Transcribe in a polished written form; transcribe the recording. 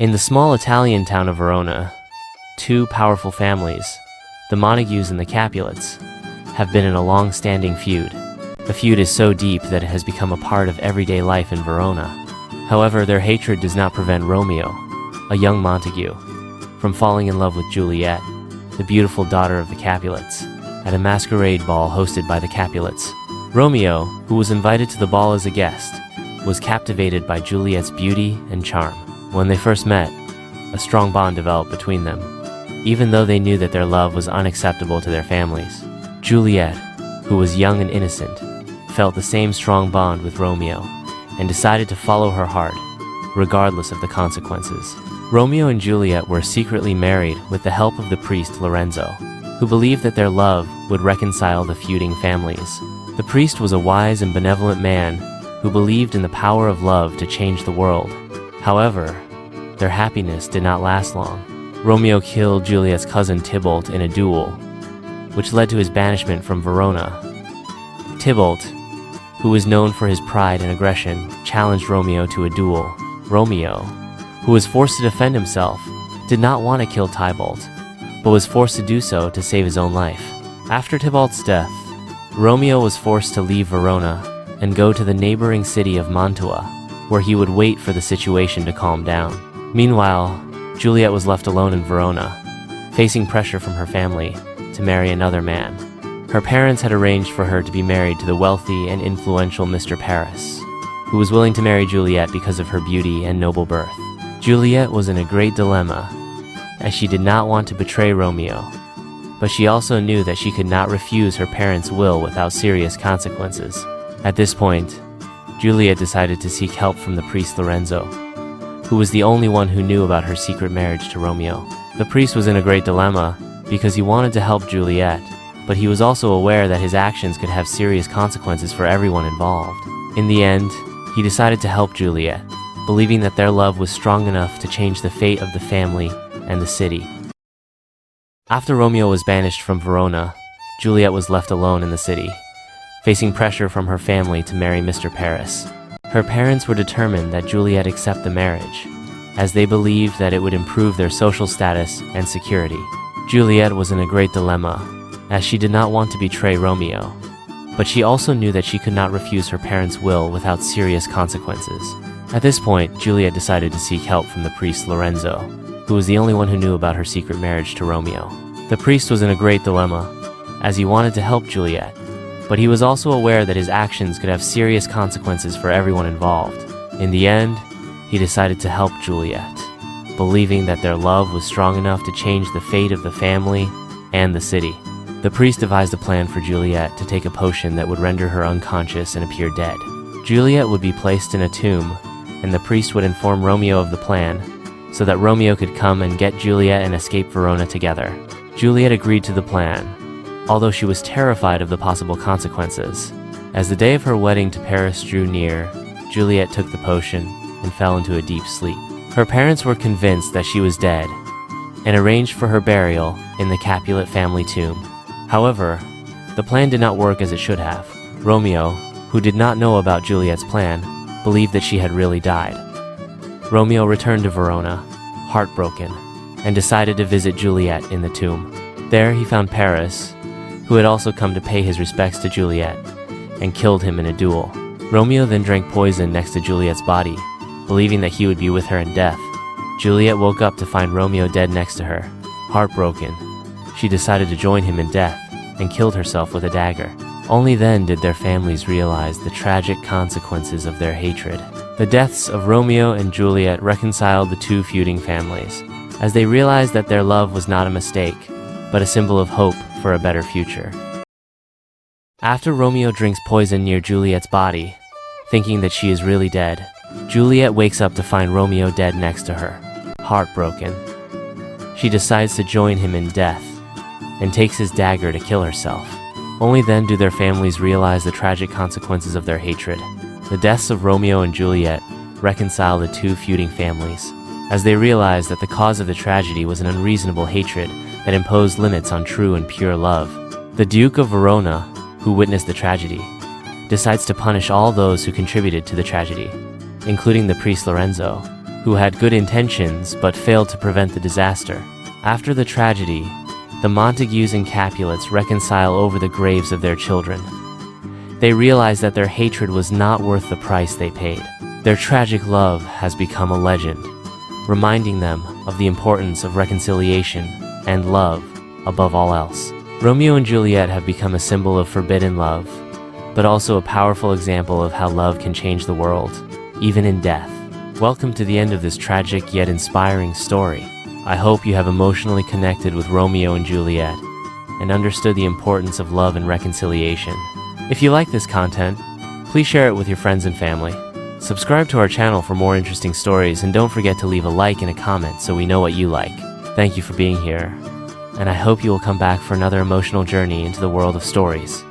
In the small Italian town of Verona, two powerful families, the Montagues and the Capulets, have been in a long-standing feud. The feud is so deep that it has become a part of everyday life in Verona. However, their hatred does not prevent Romeo, a young Montague, from falling in love with Juliet, the beautiful daughter of the Capulets, at a masquerade ball hosted by the Capulets. Romeo, who was invited to the ball as a guest, was captivated by Juliet's beauty and charm. When they first met, a strong bond developed between them, even though they knew that their love was unacceptable to their families. Juliet, who was young and innocent, felt the same strong bond with Romeo and decided to follow her heart, regardless of the consequences. Romeo and Juliet were secretly married with the help of the priest Lorenzo, who believed that their love would reconcile the feuding families. The priest was a wise and benevolent man who believed in the power of love to change the world. However, their happiness did not last long. Romeo killed Juliet's cousin Tybalt in a duel, which led to his banishment from Verona. Tybalt, who was known for his pride and aggression, challenged Romeo to a duel. Romeo, who was forced to defend himself, did not want to kill Tybalt, but was forced to do so to save his own life. After Tybalt's death, Romeo was forced to leave Verona and go to the neighboring city of Mantua, where he would wait for the situation to calm down. Meanwhile, Juliet was left alone in Verona, facing pressure from her family to marry another man. Her parents had arranged for her to be married to the wealthy and influential Mr. Paris, who was willing to marry Juliet because of her beauty and noble birth. Juliet was in a great dilemma, as she did not want to betray Romeo, but she also knew that she could not refuse her parents' will without serious consequences. At this point, Juliet decided to seek help from the priest Lorenzo, who was the only one who knew about her secret marriage to Romeo. The priest was in a great dilemma because he wanted to help Juliet, but he was also aware that his actions could have serious consequences for everyone involved. In the end, he decided to help Juliet, believing that their love was strong enough to change the fate of the family and the city. After Romeo was banished from Verona, Juliet was left alone in the city, facing pressure from her family to marry Mr. Paris. Her parents were determined that Juliet accept the marriage, as they believed that it would improve their social status and security. Juliet was in a great dilemma, as she did not want to betray Romeo, but she also knew that she could not refuse her parents' will without serious consequences. At this point, Juliet decided to seek help from the priest Lorenzo, who was the only one who knew about her secret marriage to Romeo. The priest was in a great dilemma, as he wanted to help Juliet, but he was also aware that his actions could have serious consequences for everyone involved. In the end, he decided to help Juliet, believing that their love was strong enough to change the fate of the family and the city. The priest devised a plan for Juliet to take a potion that would render her unconscious and appear dead. Juliet would be placed in a tomb, and the priest would inform Romeo of the plan, so that Romeo could come and get Juliet and escape Verona together. Juliet agreed to the plan, although she was terrified of the possible consequences. As the day of her wedding to Paris drew near, Juliet took the potion and fell into a deep sleep. Her parents were convinced that she was dead and arranged for her burial in the Capulet family tomb. However, the plan did not work as it should have. Romeo, who did not know about Juliet's plan, believed that she had really died. Romeo returned to Verona, heartbroken, and decided to visit Juliet in the tomb. There he found Paris, who had also come to pay his respects to Juliet, and killed him in a duel. Romeo then drank poison next to Juliet's body, believing that he would be with her in death. Juliet woke up to find Romeo dead next to her. Heartbroken, she decided to join him in death, and killed herself with a dagger. Only then did their families realize the tragic consequences of their hatred. The deaths of Romeo and Juliet reconciled the two feuding families, as they realized that their love was not a mistake, but a symbol of hope for a better future. After Romeo drinks poison near Juliet's body, thinking that she is really dead, Juliet wakes up to find Romeo dead next to her. Heartbroken, she decides to join him in death, and takes his dagger to kill herself. Only then do their families realize the tragic consequences of their hatred. The deaths of Romeo and Juliet reconcile the two feuding families, as they realize that the cause of the tragedy was an unreasonable hatred that imposed limits on true and pure love. The Duke of Verona, who witnessed the tragedy, decides to punish all those who contributed to the tragedy, including the priest Lorenzo, who had good intentions but failed to prevent the disaster. After the tragedy, the Montagues and Capulets reconcile over the graves of their children. They realize that their hatred was not worth the price they paid. Their tragic love has become a legend, reminding them of the importance of reconciliation and love above all else. Romeo and Juliet have become a symbol of forbidden love, but also a powerful example of how love can change the world, even in death. Welcome to the end of this tragic yet inspiring story. I hope you have emotionally connected with Romeo and Juliet and understood the importance of love and reconciliation. If you like this content, please share it with your friends and family. Subscribe to our channel for more interesting stories, and don't forget to leave a like and a comment so we know what you like. Thank you for being here, and I hope you will come back for another emotional journey into the world of stories.